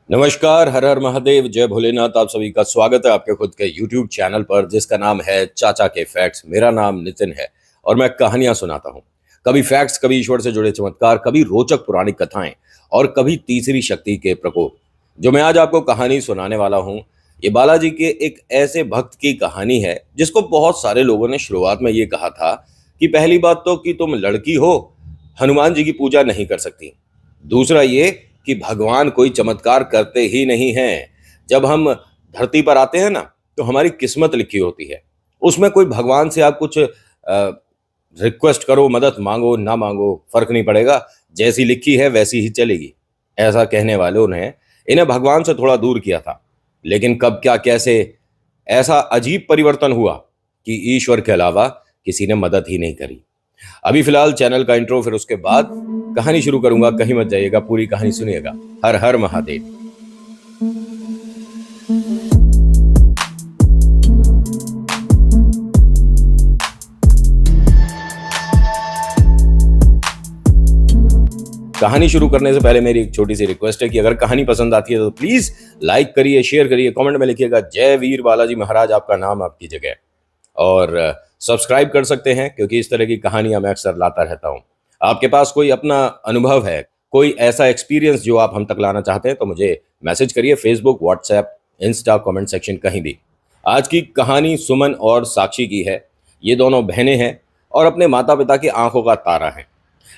नमस्कार, हर हर महादेव, जय भोलेनाथ। आप सभी का स्वागत है आपके खुद के YouTube चैनल पर जिसका नाम है चाचा के फैक्ट्स। मेरा नाम नितिन है और मैं कहानियां सुनाता हूं। कभी फैक्ट्स, कभी ईश्वर से जुड़े चमत्कार, कभी रोचक पुरानी कथाएं और कभी तीसरी शक्ति के प्रकोप। जो मैं आज आपको कहानी सुनाने वाला हूं, ये बालाजी के एक ऐसे भक्त की कहानी है जिसको बहुत सारे लोगों ने शुरुआत में ये कहा था कि पहली बात तो कि तुम लड़की हो, हनुमान जी की पूजा नहीं कर सकती। दूसरा ये कि भगवान कोई चमत्कार करते ही नहीं हैं। जब हम धरती पर आते हैं ना, तो हमारी किस्मत लिखी होती है। उसमें कोई भगवान से आप कुछ रिक्वेस्ट करो, मदद मांगो ना मांगो, फर्क नहीं पड़ेगा। जैसी लिखी है वैसी ही चलेगी। ऐसा कहने वालों ने इन्हें भगवान से थोड़ा दूर किया था। लेकिन कब क्या कैसे ऐसा अजीब परिवर्तन हुआ कि ईश्वर के अलावा किसी ने मदद ही नहीं करी। अभी फिलहाल चैनल का इंट्रो, फिर उसके बाद कहानी शुरू करूंगा। कहीं मत जाइएगा, पूरी कहानी सुनिएगा। हर हर महादेव। कहानी शुरू करने से पहले मेरी एक छोटी सी रिक्वेस्ट है कि अगर कहानी पसंद आती है तो प्लीज लाइक करिए, शेयर करिए, कमेंट में लिखिएगा जय वीर बालाजी महाराज, आपका नाम आपकी जगह। और सब्सक्राइब कर सकते हैं क्योंकि इस तरह की कहानियां मैं अक्सर लाता रहता हूं। आपके पास कोई अपना अनुभव है, कोई ऐसा एक्सपीरियंस जो आप हम तक लाना चाहते हैं, तो मुझे मैसेज करिए, Facebook, WhatsApp, Insta, comment section, कहीं भी। आज की कहानी सुमन और साक्षी की है। ये दोनों बहनें हैं और अपने माता पिता की आंखों का तारा है।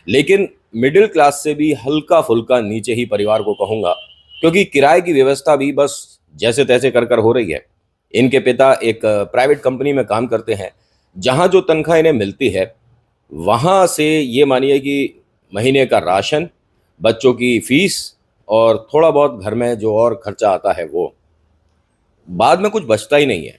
लेकिन मिडिल क्लास से भी हल्का फुल्का नीचे ही परिवार को कहूंगा, क्योंकि किराए की व्यवस्था भी बस जैसे तैसे कर कर हो रही है। इनके पिता एक प्राइवेट कंपनी में काम करते हैं, जहां जो तनख्वाह इन्हें मिलती है वहां से ये मानिए कि महीने का राशन, बच्चों की फीस और थोड़ा बहुत घर में जो और खर्चा आता है वो, बाद में कुछ बचता ही नहीं है।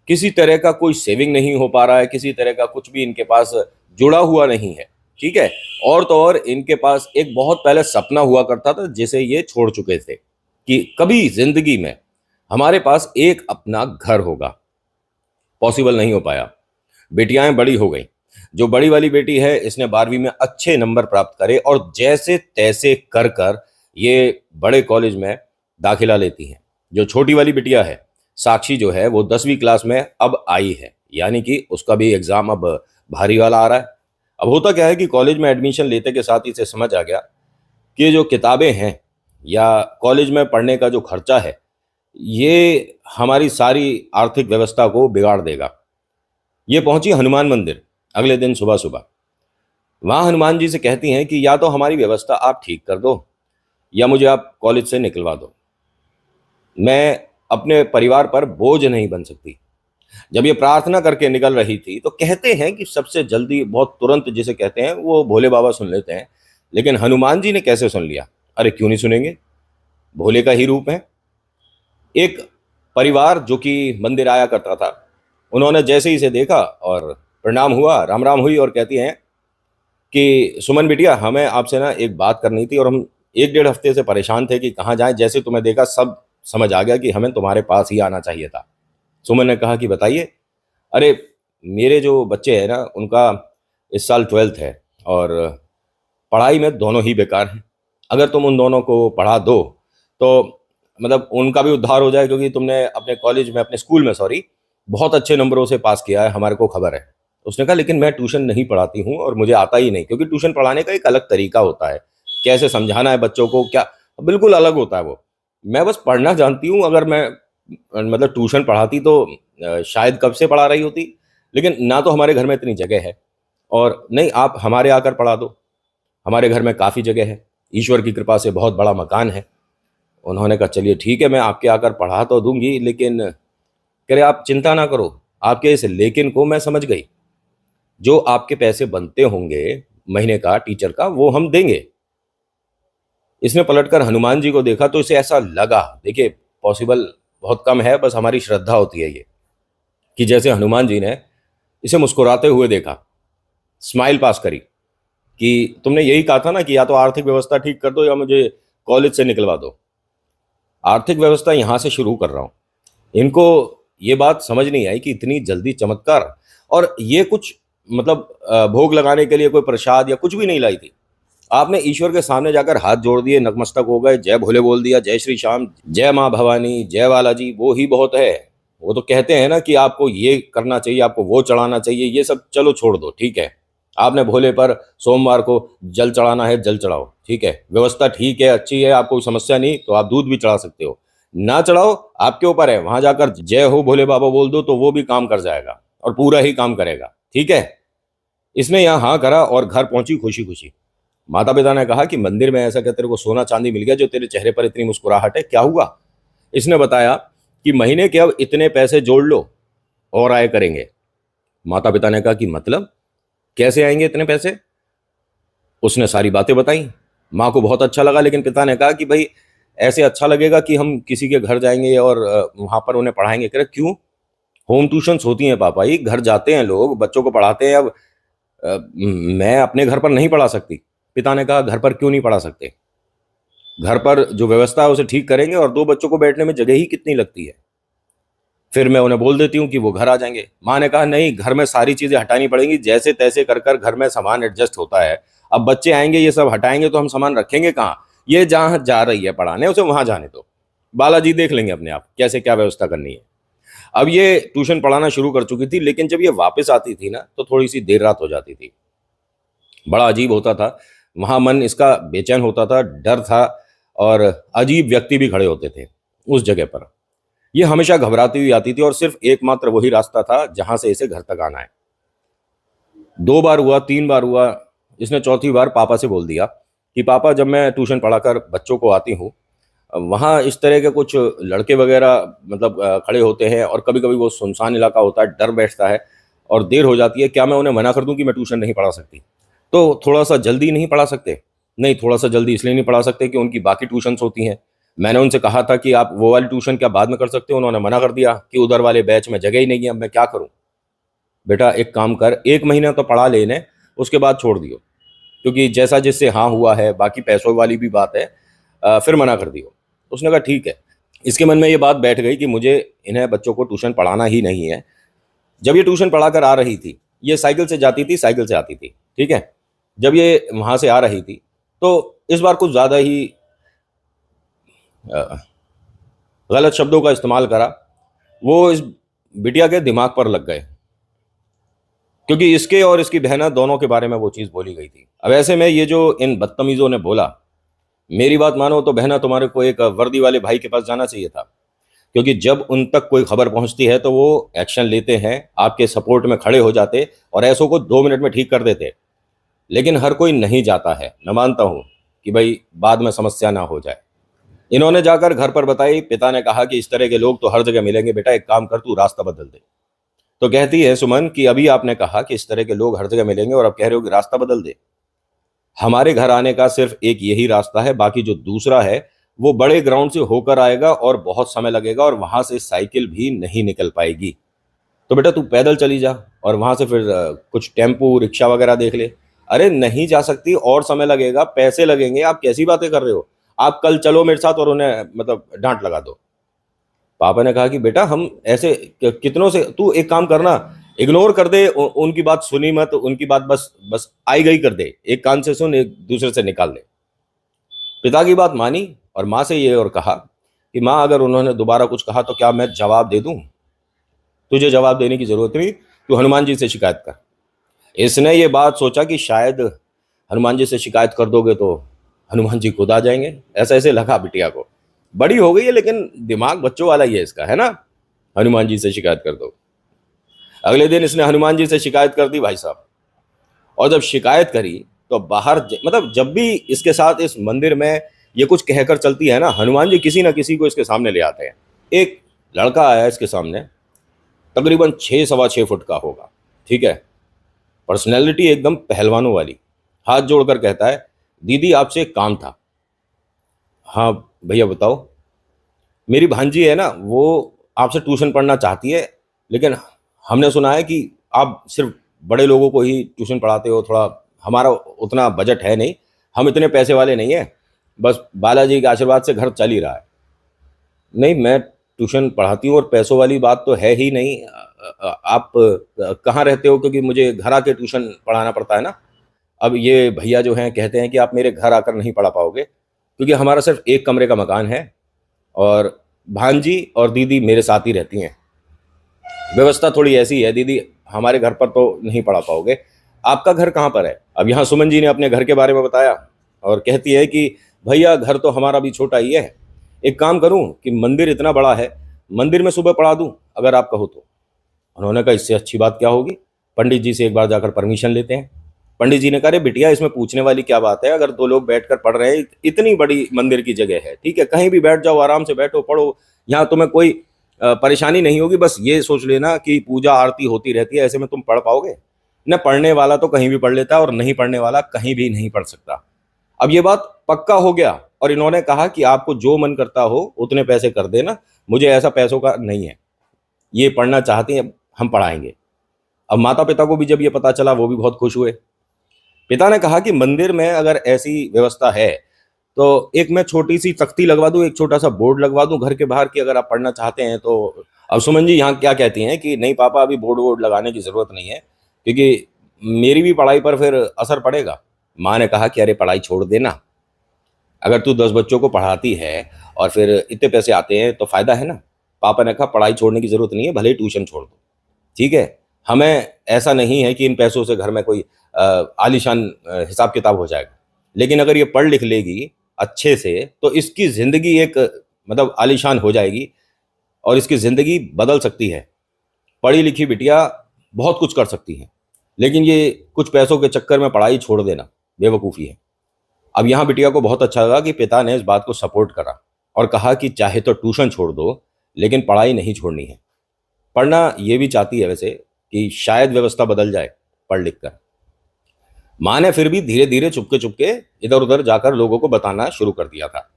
किसी तरह का कोई सेविंग नहीं हो पा रहा है, किसी तरह का कुछ भी इनके पास जुड़ा हुआ नहीं है। ठीक है। और तो और इनके पास एक बहुत पहले सपना हुआ करता था जिसे ये छोड़ चुके थे कि कभी जिंदगी में हमारे पास एक अपना घर होगा। पॉसिबल नहीं हो पाया। बेटियां बड़ी हो गई। जो बड़ी वाली बेटी है, इसने 12वीं में अच्छे नंबर प्राप्त करे और जैसे तैसे कर कर ये बड़े कॉलेज में दाखिला लेती हैं। जो छोटी वाली बिटिया है, साक्षी, जो है वो 10वीं क्लास में अब आई है, यानी कि उसका भी एग्जाम अब भारी वाला आ रहा है। अब होता क्या है कि कॉलेज में एडमिशन लेते के साथ ही इसे समझ आ गया कि ये जो किताबें हैं या कॉलेज में पढ़ने का जो खर्चा है, ये हमारी सारी आर्थिक व्यवस्था को बिगाड़ देगा। ये पहुंची हनुमान मंदिर अगले दिन सुबह सुबह। वहां हनुमान जी से कहती हैं कि या तो हमारी व्यवस्था आप ठीक कर दो या मुझे आप कॉलेज से निकलवा दो। मैं अपने परिवार पर बोझ नहीं बन सकती। जब ये प्रार्थना करके निकल रही थी तो कहते हैं कि सबसे जल्दी, बहुत तुरंत जिसे कहते हैं, वो भोले बाबा सुन लेते हैं। लेकिन हनुमान जी ने कैसे सुन लिया? अरे क्यों नहीं सुनेंगे, भोले का ही रूप है। एक परिवार जो कि मंदिर आया करता था, उन्होंने जैसे ही इसे देखा और प्रणाम हुआ, राम राम हुई, और कहती हैं कि सुमन बिटिया, हमें आपसे ना एक बात करनी थी और हम 1 डेढ़ हफ्ते से परेशान थे कि कहाँ जाएं। जैसे तुम्हें देखा सब समझ आ गया कि हमें तुम्हारे पास ही आना चाहिए था। सुमन ने कहा कि बताइए। अरे मेरे जो बच्चे हैं ना, उनका इस साल 12th है और पढ़ाई में दोनों ही बेकार हैं। अगर तुम उन दोनों को पढ़ा दो तो मतलब उनका भी उद्धार हो जाए, क्योंकि तुमने अपने कॉलेज में, अपने स्कूल में सॉरी, बहुत अच्छे नंबरों से पास किया है, हमारे को खबर है। उसने कहा लेकिन मैं ट्यूशन नहीं पढ़ाती हूँ और मुझे आता ही नहीं, क्योंकि ट्यूशन पढ़ाने का एक अलग तरीका होता है, कैसे समझाना है बच्चों को, क्या बिल्कुल अलग होता है वो। मैं बस पढ़ना जानती हूँ। अगर मैं मतलब ट्यूशन पढ़ाती तो शायद कब से पढ़ा रही होती। लेकिन ना तो हमारे घर में इतनी जगह है, और नहीं आप हमारे आकर पढ़ा दो। हमारे घर में काफ़ी जगह है, ईश्वर की कृपा से बहुत बड़ा मकान है। उन्होंने कहा चलिए ठीक है, मैं आपके आकर पढ़ा तो दूंगी, लेकिन कह रहे आप चिंता ना करो। आपके इस लेकिन को मैं समझ गई। जो आपके पैसे बनते होंगे महीने का टीचर का, वो हम देंगे। इसने पलटकर हनुमान जी को देखा तो इसे ऐसा लगा, देखिए पॉसिबल बहुत कम है, बस हमारी श्रद्धा होती है ये, कि जैसे हनुमान जी ने इसे मुस्कुराते हुए देखा, स्माइल पास करी कि तुमने यही कहा था ना कि या तो आर्थिक व्यवस्था ठीक कर दो या मुझे कॉलेज से निकलवा दो। आर्थिक व्यवस्था यहां से शुरू कर रहा हूं। इनको ये बात समझ नहीं आई कि इतनी जल्दी चमत्कार, और ये कुछ मतलब भोग लगाने के लिए कोई प्रसाद या कुछ भी नहीं लाई थी। आपने ईश्वर के सामने जाकर हाथ जोड़ दिए, नतमस्तक हो गए, जय भोले बोल दिया, जय श्री श्याम, जय माँ भवानी, जय बालाजी, वो ही बहुत है। वो तो कहते हैं ना कि आपको ये करना चाहिए, आपको वो चढ़ाना चाहिए, ये सब चलो छोड़ दो, ठीक है। आपने भोले पर सोमवार को जल चढ़ाना है, जल चढ़ाओ, ठीक है, व्यवस्था ठीक है, अच्छी है, आपको कोई समस्या नहीं तो आप दूध भी चढ़ा सकते हो। ना चढ़ाओ, आपके ऊपर है। वहां जाकर जय हो भोले बाबा बोल दो तो वो भी काम कर जाएगा और पूरा ही काम करेगा, ठीक है। इसने यहाँ हाँ करा और घर पहुंची खुशी खुशी। माता पिता ने कहा कि मंदिर में ऐसा क्या तेरे को सोना चांदी मिल गया जो तेरे चेहरे पर इतनी मुस्कुराहट है, क्या हुआ? इसने बताया कि महीने के अब इतने पैसे जोड़ लो और आय करेंगे। माता पिता ने कहा कि मतलब कैसे आएंगे इतने पैसे? उसने सारी बातें बताई। माँ को बहुत अच्छा लगा, लेकिन पिता ने कहा कि भाई ऐसे अच्छा लगेगा कि हम किसी के घर जाएंगे और वहां पर उन्हें पढ़ाएंगे। कह रहे क्यों? होम ट्यूशन्स होती हैं पापा जी, घर जाते हैं लोग, बच्चों को पढ़ाते हैं। अब मैं अपने घर पर नहीं पढ़ा सकती। पिता ने कहा घर पर क्यों नहीं पढ़ा सकते? घर पर जो व्यवस्था है उसे ठीक करेंगे और दो बच्चों को बैठने में जगह ही कितनी लगती है। फिर मैं उन्हें बोल देती हूँ कि वो घर आ जाएंगे। माँ ने कहा नहीं, घर में सारी चीजें हटानी पड़ेंगी, जैसे तैसे कर कर घर में सामान एडजस्ट होता है। अब बच्चे आएंगे, ये सब हटाएंगे तो हम सामान रखेंगे कहाँ? ये जहाँ जा रही है पढ़ाने उसे वहां जाने दो, बालाजी देख लेंगे अपने आप कैसे क्या व्यवस्था करनी है। अब ये ट्यूशन पढ़ाना शुरू कर चुकी थी, लेकिन जब ये वापस आती थी ना तो थोड़ी सी देर रात हो जाती थी। बड़ा अजीब होता था वहां, मन इसका बेचैन होता था, डर था, और अजीब व्यक्ति भी खड़े होते थे उस जगह पर। ये हमेशा घबराती हुई आती थी और सिर्फ एकमात्र वही रास्ता था जहां से इसे घर तक आना है। 2 बार हुआ, 3 बार हुआ, इसने चौथी बार पापा से बोल दिया कि पापा जब मैं ट्यूशन पढ़ाकर बच्चों को आती हूँ वहाँ इस तरह के कुछ लड़के वगैरह मतलब खड़े होते हैं, और कभी कभी वो सुनसान इलाका होता है, डर बैठता है और देर हो जाती है। क्या मैं उन्हें मना कर दूं कि मैं ट्यूशन नहीं पढ़ा सकती? तो थोड़ा सा जल्दी नहीं पढ़ा सकते? नहीं, थोड़ा सा जल्दी इसलिए नहीं पढ़ा सकते कि उनकी बाकी ट्यूशन्स होती हैं। मैंने उनसे कहा था कि आप वो वाली ट्यूशन क्या बाद में कर सकते हो, उन्होंने मना कर दिया कि उधर वाले बैच में जगह ही नहीं है। अब मैं क्या करूं? बेटा एक काम कर, 1 महीना तो पढ़ा ले इन्हें, उसके बाद छोड़ दियो, क्योंकि जैसा जिससे हाँ हुआ है, बाकी पैसों वाली भी बात है, फिर मना कर दियो। उसने कहा ठीक है। इसके मन में ये बात बैठ गई कि मुझे इन्हें बच्चों को ट्यूशन पढ़ाना ही नहीं है। जब ये ट्यूशन पढ़ा कर आ रही थी, ये साइकिल से जाती थी, साइकिल से आती थी, ठीक है। जब ये वहां से आ रही थी तो इस बार कुछ ज्यादा ही अ, गलत शब्दों का इस्तेमाल करा। वो इस बिटिया के दिमाग पर लग गए, क्योंकि इसके और इसकी बहना दोनों के बारे में वो चीज बोली गई थी। अब ऐसे में ये जो इन बदतमीजों ने बोला, मेरी बात मानो तो बहना तुम्हारे को एक वर्दी वाले भाई के पास जाना चाहिए था, क्योंकि जब उन तक कोई खबर पहुंचती है तो वो एक्शन लेते हैं, आपके सपोर्ट में खड़े हो जाते और ऐसों को 2 मिनट में ठीक कर देते। लेकिन हर कोई नहीं जाता है। मैं मानता हूं कि भाई बाद में समस्या ना हो जाए। इन्होंने जाकर घर पर बताई। पिता ने कहा कि इस तरह के लोग तो हर जगह मिलेंगे, बेटा एक काम कर, तू रास्ता बदल दे। तो कहती है सुमन कि अभी आपने कहा कि इस तरह के लोग हर जगह मिलेंगे और अब कह रहे हो कि रास्ता बदल दे। हमारे घर आने का सिर्फ एक यही रास्ता है, बाकी जो दूसरा है वो बड़े ग्राउंड से होकर आएगा और बहुत समय लगेगा और वहां से साइकिल भी नहीं निकल पाएगी। तो बेटा तू पैदल चली जा और वहां से फिर कुछ टेम्पू रिक्शा वगैरह देख ले। अरे नहीं जा सकती, और समय लगेगा, पैसे लगेंगे, आप कैसी बातें कर रहे हो? आप कल चलो मेरे साथ और उन्हें मतलब डांट लगा दो। पापा ने कहा कि बेटा हम ऐसे कितनों से, तू एक काम करना, इग्नोर कर दे, उनकी बात सुनी मत, उनकी बात बस बस आई गई कर दे, एक कान से सुन एक दूसरे से निकाल दे। पिता की बात मानी और माँ से ये और कहा कि माँ अगर उन्होंने दोबारा कुछ कहा तो क्या मैं जवाब दे दूं? तुझे जवाब देने की जरूरत नहीं, तू हनुमान जी से शिकायत कर। इसने ये बात सोचा कि शायद हनुमान जी से शिकायत कर दोगे तो हनुमान जी खुद आ जाएंगे। ऐसा ऐसे लगा बिटिया को। बड़ी हो गई है लेकिन दिमाग बच्चों वाला ही है इसका, है ना। हनुमान जी से शिकायत कर दो। अगले दिन इसने हनुमान जी से शिकायत कर दी भाई साहब। और जब शिकायत करी तो बाहर मतलब जब भी इसके साथ इस मंदिर में ये कुछ कहकर चलती है ना, हनुमान जी किसी ना किसी को इसके सामने ले आते हैं। एक लड़का आया इसके सामने, तकरीबन 6 सवा 6 फुट का होगा, ठीक है, पर्सनैलिटी एकदम पहलवानों वाली। हाथ जोड़कर कहता है दीदी आपसे एक काम था। हाँ भैया बताओ। मेरी भांजी है ना, वो आपसे ट्यूशन पढ़ना चाहती है, लेकिन हमने सुना है कि आप सिर्फ बड़े लोगों को ही ट्यूशन पढ़ाते हो, थोड़ा हमारा उतना बजट है नहीं, हम इतने पैसे वाले नहीं हैं, बस बालाजी के आशीर्वाद से घर चल ही रहा है। नहीं मैं ट्यूशन पढ़ाती हूँ और पैसों वाली बात तो है ही नहीं। आप कहाँ रहते हो? क्योंकि मुझे घर आके ट्यूशन पढ़ाना पड़ता है ना। अब ये भैया जो हैं कहते हैं कि आप मेरे घर आकर नहीं पढ़ा पाओगे, क्योंकि हमारा सिर्फ एक कमरे का मकान है और भांजी और दीदी मेरे साथ ही रहती हैं। व्यवस्था थोड़ी ऐसी है दीदी, हमारे घर पर तो नहीं पढ़ा पाओगे, आपका घर कहाँ पर है? अब यहाँ सुमन जी ने अपने घर के बारे में बताया और कहती है कि भैया घर तो हमारा भी छोटा ही है, एक काम करूं कि मंदिर इतना बड़ा है, मंदिर में सुबह पढ़ा दूं अगर आप कहो तो। उन्होंने कहा इससे अच्छी बात क्या होगी, पंडित जी से एक बार जाकर परमिशन लेते हैं। पंडित जी ने कहा अरे बिटिया इसमें पूछने वाली क्या बात है, अगर दो लोग बैठकर पढ़ रहे हैं, इतनी बड़ी मंदिर की जगह है, ठीक है कहीं भी बैठ जाओ, आराम से बैठो पढ़ो, यहाँ तुम्हें कोई परेशानी नहीं होगी। बस ये सोच लेना कि पूजा आरती होती रहती है, ऐसे में तुम पढ़ पाओगे? न पढ़ने वाला तो कहीं भी पढ़ लेता है और नहीं पढ़ने वाला कहीं भी नहीं पढ़ सकता। अब ये बात पक्का हो गया और इन्होंने कहा कि आपको जो मन करता हो उतने पैसे कर देना, मुझे ऐसा पैसों का नहीं है, ये पढ़ना चाहते हैं हम पढ़ाएंगे। अब माता पिता को भी जब ये पता चला वो भी बहुत खुश हुए। पिता ने कहा कि मंदिर में अगर ऐसी व्यवस्था है तो एक मैं छोटी सी तख्ती लगवा दूं, एक छोटा सा बोर्ड लगवा दूं घर के बाहर कि अगर आप पढ़ना चाहते हैं तो। अब सुमन जी यहाँ क्या कहती हैं कि नहीं पापा अभी बोर्ड वोर्ड लगाने की ज़रूरत नहीं है, क्योंकि मेरी भी पढ़ाई पर फिर असर पड़ेगा। माँ ने कहा कि अरे पढ़ाई छोड़ देना, अगर तू 10 बच्चों को पढ़ाती है और फिर इतने पैसे आते हैं तो फ़ायदा है ना। पापा ने कहा पढ़ाई छोड़ने की ज़रूरत नहीं है, भले ही ट्यूशन छोड़ दो, ठीक है। हमें ऐसा नहीं है कि इन पैसों से घर में कोई आलीशान हिसाब किताब हो जाएगा, लेकिन अगर ये पढ़ लिख लेगी अच्छे से तो इसकी ज़िंदगी एक मतलब आलीशान हो जाएगी और इसकी ज़िंदगी बदल सकती है। पढ़ी लिखी बिटिया बहुत कुछ कर सकती है, लेकिन ये कुछ पैसों के चक्कर में पढ़ाई छोड़ देना बेवकूफ़ी है। अब यहाँ बिटिया को बहुत अच्छा लगा कि पिता ने इस बात को सपोर्ट करा और कहा कि चाहे तो ट्यूशन छोड़ दो, लेकिन पढ़ाई नहीं छोड़नी है। पढ़ना ये भी चाहती है वैसे कि शायद व्यवस्था बदल जाए पढ़ लिख कर। माँ ने फिर भी धीरे धीरे चुपके चुपके इधर उधर जाकर लोगों को बताना शुरू कर दिया था।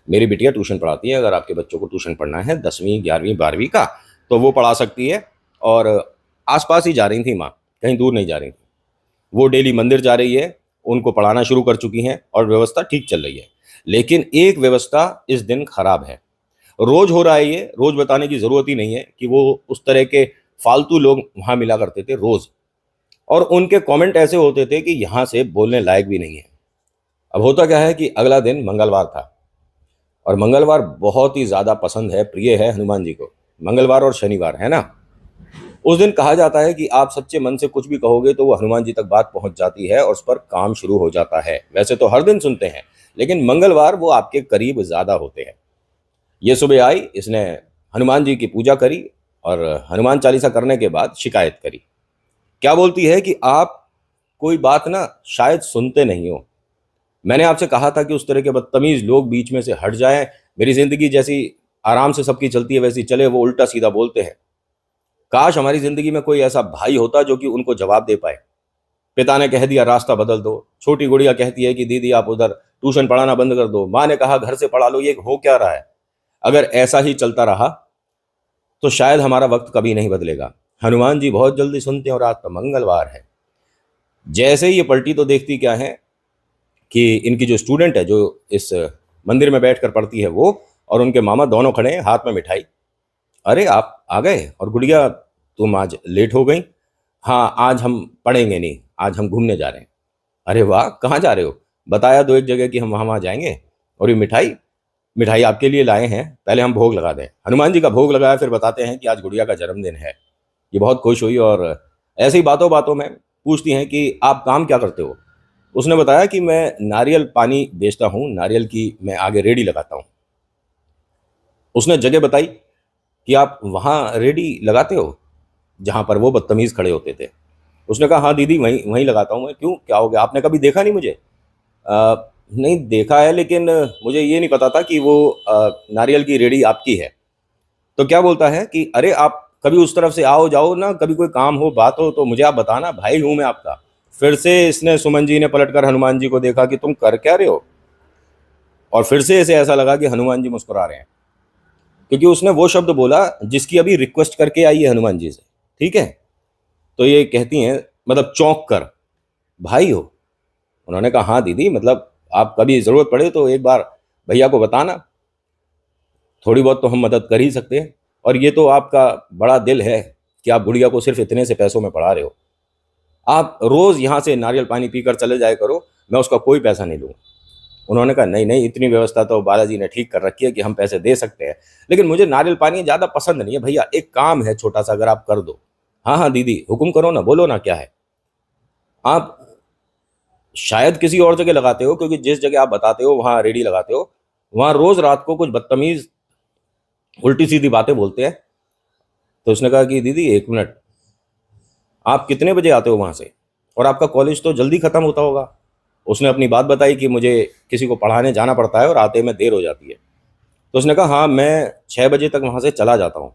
मेरी बिटिया ट्यूशन पढ़ाती है, अगर आपके बच्चों को ट्यूशन पढ़ना है 10वीं 11वीं 12वीं का तो वो पढ़ा सकती है। और आसपास ही जा रही थी माँ, कहीं दूर नहीं जा रही थी। वो डेली मंदिर जा रही है, उनको पढ़ाना शुरू कर चुकी हैं और व्यवस्था ठीक चल रही है। लेकिन एक व्यवस्था इस दिन खराब है। रोज हो रहा है ये, रोज बताने की ज़रूरत ही नहीं है कि वो उस तरह के फालतू लोग वहाँ मिला करते थे रोज़, और उनके कमेंट ऐसे होते थे कि यहाँ से बोलने लायक भी नहीं है। अब होता क्या है कि अगला दिन मंगलवार था और मंगलवार बहुत ही ज़्यादा पसंद है, प्रिय है हनुमान जी को। मंगलवार और शनिवार है ना, उस दिन कहा जाता है कि आप सच्चे मन से कुछ भी कहोगे तो वो हनुमान जी तक बात पहुंच जाती है और उस पर काम शुरू हो जाता है। वैसे तो हर दिन सुनते हैं, लेकिन मंगलवार वो आपके करीब ज़्यादा होते हैं। ये सुबह आई, इसने हनुमान जी की पूजा करी और हनुमान चालीसा करने के बाद शिकायत करी। क्या बोलती है कि आप कोई बात ना शायद सुनते नहीं हो। मैंने आपसे कहा था कि उस तरह के बदतमीज लोग बीच में से हट जाएं। मेरी जिंदगी जैसी आराम से सबकी चलती है वैसी चले, वो उल्टा सीधा बोलते हैं। काश हमारी जिंदगी में कोई ऐसा भाई होता जो कि उनको जवाब दे पाए। पिता ने कह दिया रास्ता बदल दो, छोटी गुड़िया कहती है कि दीदी आप उधर ट्यूशन पढ़ाना बंद कर दो, माँ ने कहा घर से पढ़ा लो। ये हो क्या रहा है? अगर ऐसा ही चलता रहा तो शायद हमारा वक्त कभी नहीं बदलेगा। हनुमान जी बहुत जल्दी सुनते हैं और आज तो मंगलवार है। जैसे ही ये पलटी तो देखती क्या है कि इनकी जो स्टूडेंट है, जो इस मंदिर में बैठकर पढ़ती है, वो और उनके मामा दोनों खड़े हैं, हाथ में मिठाई। अरे आप आ गए, और गुड़िया तुम आज लेट हो गई। हाँ आज हम पढ़ेंगे नहीं, आज हम घूमने जा रहे हैं। अरे वाह, कहाँ जा रहे हो? बताया दो एक जगह कि हम वहाँ वहाँ जाएंगे। और ये मिठाई मिठाई आपके लिए लाए हैं, पहले हम भोग लगा दें। हनुमान जी का भोग लगाया, फिर बताते हैं कि आज गुड़िया का जन्मदिन है। ये बहुत खुश हुई और ऐसे ही बातों बातों में पूछती हैं कि आप काम क्या करते हो। उसने बताया कि मैं नारियल पानी बेचता हूँ, नारियल की मैं आगे रेडी लगाता हूँ। उसने जगह बताई कि आप वहाँ रेडी लगाते हो जहाँ पर वो बदतमीज़ खड़े होते थे। उसने कहा हाँ दीदी वहीं वहीं लगाता हूँ मैं। क्यों, क्या हो गया? आपने कभी देखा नहीं मुझे? नहीं देखा है, लेकिन मुझे ये नहीं पता था कि वो नारियल की रेडी आपकी है। तो क्या बोलता है कि अरे आप कभी उस तरफ से आओ जाओ ना, कभी कोई काम हो बात हो तो मुझे आप बताना, भाई हूँ मैं आपका। फिर से इसने सुमन जी ने पलटकर हनुमान जी को देखा कि तुम कर क्या रहे हो, और फिर से इसे ऐसा लगा कि हनुमान जी मुस्कुरा रहे हैं, क्योंकि उसने वो शब्द बोला जिसकी अभी रिक्वेस्ट करके आई है हनुमान जी से। ठीक है, तो ये कहती हैं मतलब चौंक कर, भाई हो? उन्होंने कहा हाँ दीदी, मतलब आप कभी ज़रूरत पड़े तो एक बार भैया को बताना, थोड़ी बहुत तो हम मदद कर ही सकते हैं। और ये तो आपका बड़ा दिल है कि आप गुड़िया को सिर्फ इतने से पैसों में पढ़ा रहे हो। आप रोज़ यहाँ से नारियल पानी पीकर चले जाया करो, मैं उसका कोई पैसा नहीं लूँगा। उन्होंने कहा, नहीं नहीं, इतनी व्यवस्था तो बालाजी ने ठीक कर रखी है कि हम पैसे दे सकते हैं, लेकिन मुझे नारियल पानी ज़्यादा पसंद नहीं है भैया, एक काम है छोटा सा, अगर आप कर दो। हाँ हाँ दीदी, हुक्म करो ना, बोलो ना क्या है। आप शायद किसी और जगह लगाते हो, क्योंकि जिस जगह आप बताते हो वहाँ रेडी लगाते हो, वहाँ रोज़ रात को कुछ बदतमीज़ उल्टी सीधी बातें बोलते हैं। तो उसने कहा कि दीदी एक मिनट, आप कितने बजे आते हो वहाँ से, और आपका कॉलेज तो जल्दी ख़त्म होता होगा। उसने अपनी बात बताई कि मुझे किसी को पढ़ाने जाना पड़ता है और आते में देर हो जाती है। तो उसने कहा, हाँ मैं 6 बजे तक वहाँ से चला जाता हूँ,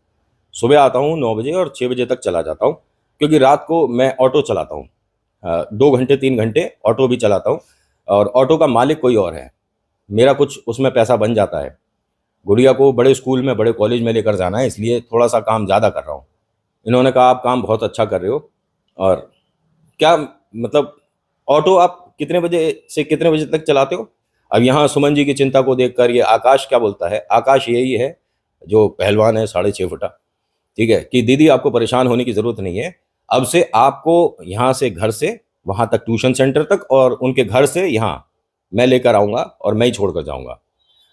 सुबह आता हूँ 9 बजे और 6 बजे तक चला जाता हूँ, क्योंकि रात को मैं ऑटो चलाता हूँ, 2 घंटे 3 घंटे ऑटो भी चलाता हूँ, और ऑटो का मालिक कोई और है, मेरा कुछ उसमें पैसा बन जाता है। गुड़िया को बड़े स्कूल में बड़े कॉलेज में लेकर जाना है, इसलिए थोड़ा सा काम ज़्यादा कर रहा हूँ। इन्होंने कहा, आप काम बहुत अच्छा कर रहे हो, और क्या मतलब ऑटो आप कितने बजे से कितने बजे तक चलाते हो? अब यहाँ सुमन जी की चिंता को देखकर ये आकाश क्या बोलता है, आकाश यही है जो पहलवान है 6.5 फुटा, ठीक है, कि दीदी आपको परेशान होने की ज़रूरत नहीं है, अब से आपको यहाँ से घर से वहाँ तक ट्यूशन सेंटर तक, और उनके घर से यहाँ मैं लेकर आऊँगा और मैं ही छोड़ कर जाऊँगा,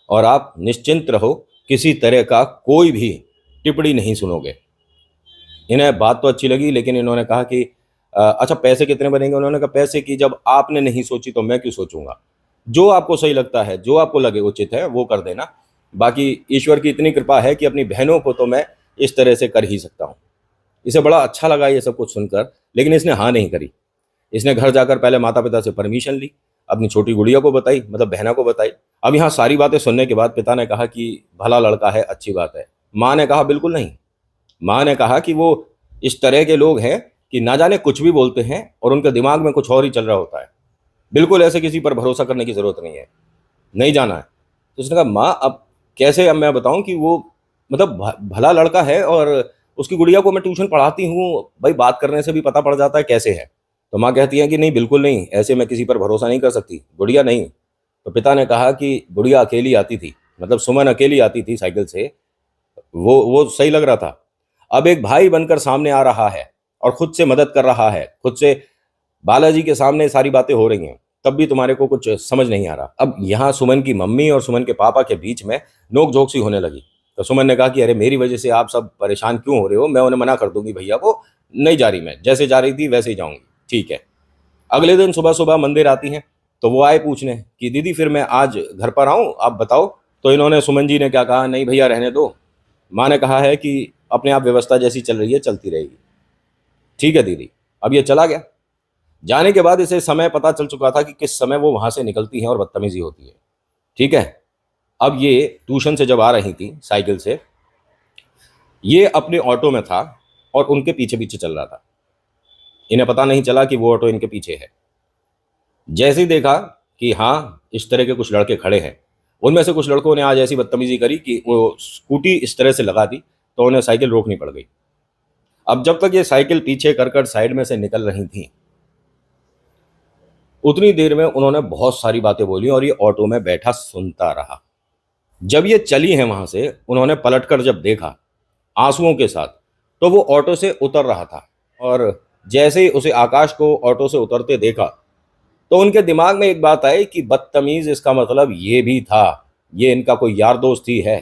और आप निश्चिंत रहो, किसी तरह का कोई भी टिप्पणी नहीं सुनोगे। इन्हें बात तो अच्छी लगी, लेकिन इन्होंने कहा कि अच्छा पैसे कितने बनेंगे? उन्होंने कहा, पैसे की जब आपने नहीं सोची तो मैं क्यों सोचूंगा, जो आपको सही लगता है, जो आपको लगे उचित है वो कर देना। बाकी ईश्वर की इतनी कृपा है कि अपनी बहनों को तो मैं इस तरह से कर ही सकता हूँ। इसे बड़ा अच्छा लगा ये सब कुछ सुनकर, लेकिन इसने हाँ नहीं करी। इसने घर जाकर पहले माता पिता से परमिशन ली, अपनी छोटी गुड़िया को बताई, मतलब बहना को बताई। अब यहाँ सारी बातें सुनने के बाद पिता ने कहा कि भला लड़का है, अच्छी बात है। माँ ने कहा, बिल्कुल नहीं। माँ ने कहा कि वो इस तरह के लोग हैं कि ना जाने कुछ भी बोलते हैं और उनके दिमाग में कुछ और ही चल रहा होता है। बिल्कुल ऐसे किसी पर भरोसा करने की ज़रूरत नहीं है, नहीं जाना है। तो उसने कहा, माँ अब कैसे, अब मैं बताऊं कि वो मतलब भला लड़का है, और उसकी गुड़िया को मैं ट्यूशन पढ़ाती हूँ, भाई बात करने से भी पता पड़ जाता है कैसे है। तो माँ कहती है कि नहीं बिल्कुल नहीं, ऐसे मैं किसी पर भरोसा नहीं कर सकती, गुड़िया नहीं। तो पिता ने कहा कि गुड़िया अकेली आती थी, मतलब सुमन अकेली आती थी साइकिल से, वो सही लग रहा था। अब एक भाई बनकर सामने आ रहा है और खुद से मदद कर रहा है, खुद से बालाजी के सामने सारी बातें हो रही हैं, तब भी तुम्हारे को कुछ समझ नहीं आ रहा। अब यहाँ सुमन की मम्मी और सुमन के पापा के बीच में नोक झोंक सी होने लगी। तो सुमन ने कहा कि अरे मेरी वजह से आप सब परेशान क्यों हो रहे हो, मैं उन्हें मना कर दूंगी भैया को, नहीं जा रही, मैं जैसे जा रही थी वैसे ही जाऊंगी, ठीक है। अगले दिन सुबह सुबह मंदिर आती हैं, तो वो आए पूछने कि दीदी फिर मैं आज घर पर आऊँ, आप बताओ। तो इन्होंने, सुमन जी ने क्या कहा, नहीं भैया रहने दो, माँ ने कहा है कि अपने आप व्यवस्था जैसी चल रही है चलती रहेगी। ठीक है दीदी। अब ये चला गया। जाने के बाद इसे समय पता चल चुका था कि किस समय वो वहां से निकलती है और बदतमीजी होती है, ठीक है। अब ये ट्यूशन से जब आ रही थी साइकिल से, ये अपने ऑटो में था और उनके पीछे पीछे चल रहा था। इन्हें पता नहीं चला कि वो ऑटो इनके पीछे है। जैसे ही देखा कि हाँ इस तरह के कुछ लड़के खड़े हैं, उनमें से कुछ लड़कों ने आज ऐसी बदतमीजी करी कि वो स्कूटी इस तरह से लगा दी, तो उन्हें साइकिल रोकनी पड़ गई। अब जब तक ये साइकिल पीछे कर कर साइड में से निकल रही थी, उतनी देर में उन्होंने बहुत सारी बातें बोली और ये ऑटो में बैठा सुनता रहा। जब ये चली हैं वहां से, उन्होंने पलटकर जब देखा आंसुओं के साथ, तो वो ऑटो से उतर रहा था, और जैसे ही उसे आकाश को ऑटो से उतरते देखा, तो उनके दिमाग में एक बात आई कि बदतमीज इसका मतलब ये भी था, ये इनका कोई यार दोस्त ही है,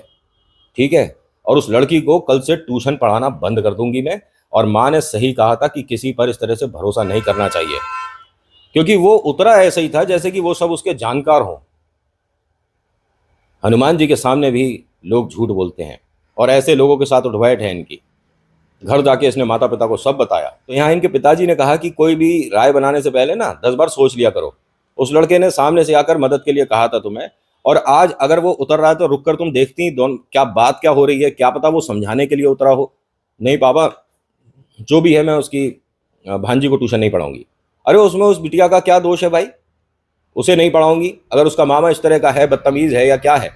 ठीक है। और उस लड़की को कल से ट्यूशन पढ़ाना बंद कर दूंगी मैं, और माँ ने सही कहा था कि किसी पर इस तरह से भरोसा नहीं करना चाहिए, क्योंकि वो उतरा ऐसे ही था जैसे कि वो सब उसके जानकार हों। हनुमान जी के सामने भी लोग झूठ बोलते हैं, और ऐसे लोगों के साथ उठ बैठ है इनकी। घर जाके इसने माता पिता को सब बताया। तो यहाँ इनके पिताजी ने कहा कि कोई भी राय बनाने से पहले ना 10 बार सोच लिया करो। उस लड़के ने सामने से आकर मदद के लिए कहा था तुम्हें, और आज अगर वो उतर रहा है तो रुक कर तुम देखती दोनों क्या बात क्या हो रही है, क्या पता वो समझाने के लिए उतरा हो। नहीं पापा, जो भी है मैं उसकी भांजी को ट्यूशन नहीं पढ़ाऊंगी। अरे उसमें उस बिटिया का क्या दोष है भाई, उसे नहीं पढ़ाऊंगी, अगर उसका मामा इस तरह का है, बदतमीज़ है या क्या है।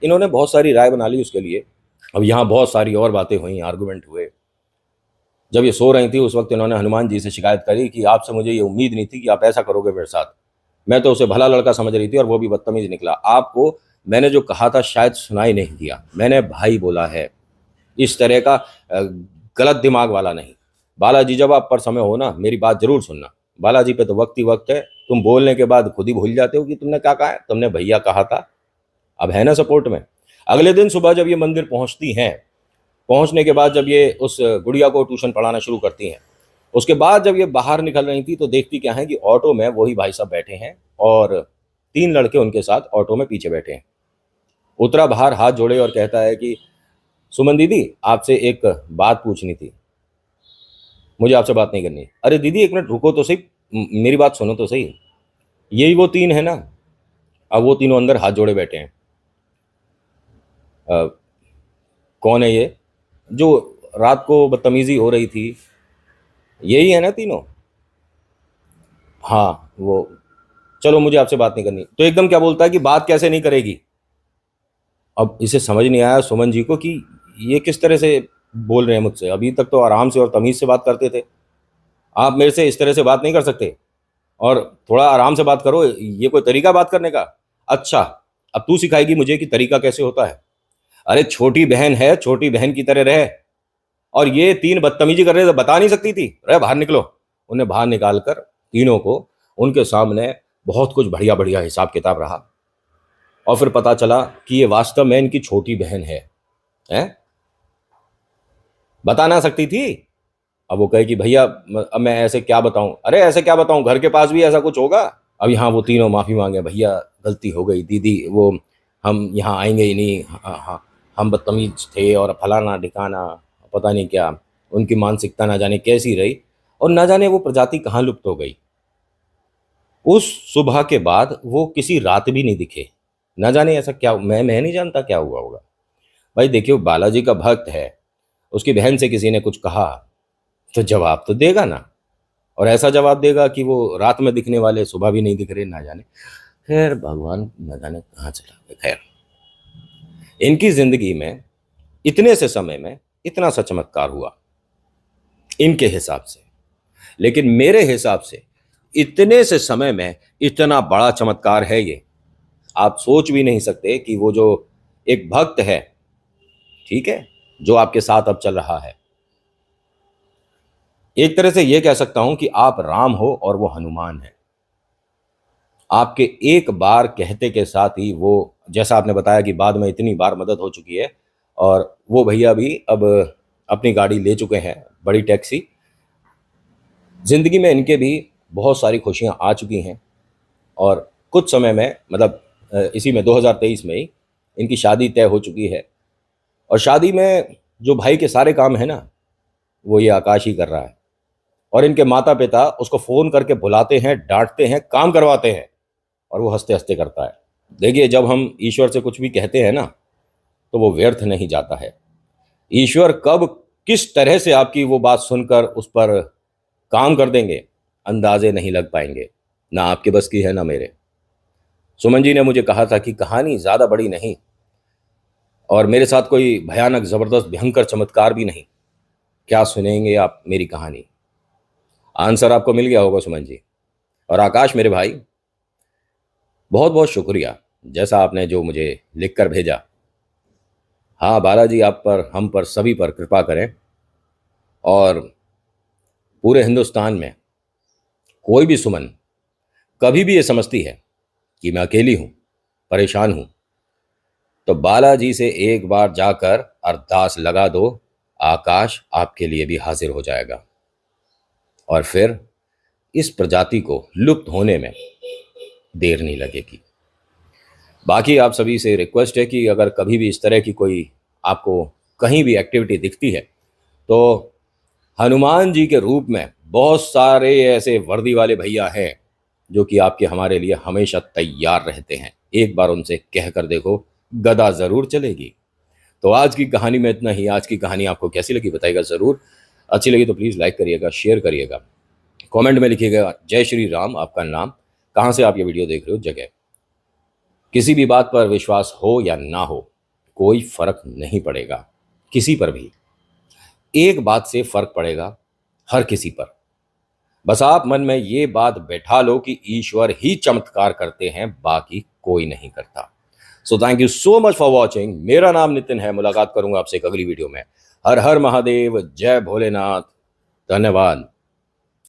इन्होंने बहुत सारी राय बना ली उसके लिए। अब यहाँ बहुत सारी और बातें हुई, आर्गूमेंट हुए। जब ये सो रही थी उस वक्त इन्होंने हनुमान जी से शिकायत करी कि आपसे मुझे ये उम्मीद नहीं थी कि आप ऐसा करोगे मेरे साथ, मैं तो उसे भला लड़का समझ रही थी और वो भी बदतमीज निकला। आपको मैंने जो कहा था शायद सुनाई नहीं दिया, मैंने भाई बोला है, इस तरह का गलत दिमाग वाला नहीं। बालाजी जब आप पर समय हो ना, मेरी बात जरूर सुनना। बालाजी पे तो वक्त ही वक्त है। तुम बोलने के बाद खुद ही भूल जाते हो कि तुमने क्या कहा है। तुमने भैया कहा था, अब है ना सपोर्ट में। अगले दिन सुबह जब ये मंदिर पहुंचती हैं, पहुंचने के बाद जब ये उस गुड़िया को ट्यूशन पढ़ाना शुरू करती हैं, उसके बाद जब ये बाहर निकल रही थी तो देखती क्या है कि ऑटो में वही भाई साहब बैठे हैं और 3 लड़के उनके साथ ऑटो में पीछे बैठे हैं। उतरा बाहर, हाथ जोड़े और कहता है कि सुमन दीदी, आपसे एक बात पूछनी थी। मुझे आपसे बात नहीं करनी है। अरे दीदी, एक मिनट रुको तो सही, मेरी बात सुनो तो सही। यही वो 3 है ना? अब वो तीनों अंदर हाथ जोड़े बैठे हैं। अ, कौन है ये जो रात को बदतमीजी हो रही थी? यही है ना तीनों? हाँ वो। चलो, मुझे आपसे बात नहीं करनी। तो एकदम क्या बोलता है कि बात कैसे नहीं करेगी। अब इसे समझ नहीं आया सुमन जी को कि ये किस तरह से बोल रहे हैं मुझसे। अभी तक तो आराम से और तमीज़ से बात करते थे, आप मेरे से इस तरह से बात नहीं कर सकते। और थोड़ा आराम से बात करो, ये कोई तरीका बात करने का? अच्छा, अब तू सिखाएगी मुझे कि तरीका कैसे होता है। अरे छोटी बहन है, छोटी बहन की तरह रहे। और ये 3 बदतमीजी कर रहे थे, बता नहीं सकती थी? अरे बाहर निकलो। उन्हें बाहर निकाल कर तीनों को उनके सामने बहुत कुछ बढ़िया बढ़िया हिसाब किताब रहा। और फिर पता चला कि ये वास्तव में इनकी छोटी बहन है। हैं? बता ना सकती थी? अब वो कहे कि भैया अब मैं ऐसे क्या बताऊं। अरे ऐसे क्या बताऊं, घर के पास भी ऐसा कुछ होगा। अब यहाँ वो तीनों माफ़ी मांगे, भैया गलती हो गई दीदी, वो हम यहाँ आएंगे ही नहीं। हाँ हाँ, हम बदतमीज थे और फलाना ठिकाना, पता नहीं क्या। उनकी मानसिकता ना जाने कैसी रही और ना जाने वो प्रजाति कहाँ लुप्त हो गई। उस सुबह के बाद वो किसी रात भी नहीं दिखे। ना जाने ऐसा क्या, मैं नहीं जानता क्या हुआ होगा। भाई देखियो, बालाजी का भक्त है, उसकी बहन से किसी ने कुछ कहा तो जवाब तो देगा ना। और ऐसा जवाब देगा कि वो रात में दिखने वाले सुबह भी नहीं दिख रहे, ना जाने। खैर भगवान न जाने कहाँ चला गया। खैर, इनकी जिंदगी में इतने से समय में इतना सा चमत्कार हुआ इनके हिसाब से, लेकिन मेरे हिसाब से इतने से समय में इतना बड़ा चमत्कार है ये। आप सोच भी नहीं सकते कि वो जो एक भक्त है, ठीक है, जो आपके साथ अब चल रहा है, एक तरह से ये कह सकता हूं कि आप राम हो और वो हनुमान है। आपके एक बार कहते के साथ ही वो, जैसा आपने बताया कि बाद में इतनी बार मदद हो चुकी है, और वो भैया भी अब अपनी गाड़ी ले चुके हैं, बड़ी टैक्सी। ज़िंदगी में इनके भी बहुत सारी खुशियां आ चुकी हैं। और कुछ समय में, मतलब इसी में 2023 में ही इनकी शादी तय हो चुकी है। और शादी में जो भाई के सारे काम है ना, वो ये आकाश ही कर रहा है। और इनके माता पिता उसको फ़ोन करके बुलाते हैं, डांटते हैं, काम करवाते हैं, और वो हंसते हंसते करता है। देखिए, जब हम ईश्वर से कुछ भी कहते हैं ना, तो वो व्यर्थ नहीं जाता है। ईश्वर कब किस तरह से आपकी वो बात सुनकर उस पर काम कर देंगे, अंदाजे नहीं लग पाएंगे। ना आपके बस की है ना मेरे। सुमन जी ने मुझे कहा था कि कहानी ज़्यादा बड़ी नहीं, और मेरे साथ कोई भयानक ज़बरदस्त भयंकर चमत्कार भी नहीं। क्या सुनेंगे आप मेरी कहानी? आंसर आपको मिल गया होगा सुमन जी। और आकाश मेरे भाई, बहुत बहुत शुक्रिया, जैसा आपने जो मुझे लिख कर भेजा। हाँ बालाजी, आप पर, हम पर, सभी पर कृपा करें। और पूरे हिंदुस्तान में कोई भी सुमन कभी भी ये समझती है कि मैं अकेली हूँ, परेशान हूँ, तो बालाजी से एक बार जाकर अरदास लगा दो, आकाश आपके लिए भी हाजिर हो जाएगा। और फिर इस प्रजाति को लुप्त होने में देर नहीं लगेगी। बाकी आप सभी से रिक्वेस्ट है कि अगर कभी भी इस तरह की कोई आपको कहीं भी एक्टिविटी दिखती है, तो हनुमान जी के रूप में बहुत सारे ऐसे वर्दी वाले भैया हैं जो कि आपके हमारे लिए हमेशा तैयार रहते हैं। एक बार उनसे कह कर देखो, गदा ज़रूर चलेगी। तो आज की कहानी में इतना ही। आज की कहानी आपको कैसी लगी बताइएगा ज़रूर। अच्छी लगी तो प्लीज़ लाइक करिएगा, शेयर करिएगा, कमेंट में लिखिएगा जय श्री राम, आपका नाम, कहाँ से आप ये वीडियो देख रहे हो, जगह। किसी भी बात पर विश्वास हो या ना हो, कोई फर्क नहीं पड़ेगा किसी पर भी। एक बात से फर्क पड़ेगा, हर किसी पर। बस आप मन में ये बात बैठा लो कि ईश्वर ही चमत्कार करते हैं, बाकी कोई नहीं करता। So thank you so much for watching. मेरा नाम नितिन है। मुलाकात करूंगा आपसे एक अगली वीडियो में। हर हर महादेव, जय भोलेनाथ, धन्यवाद।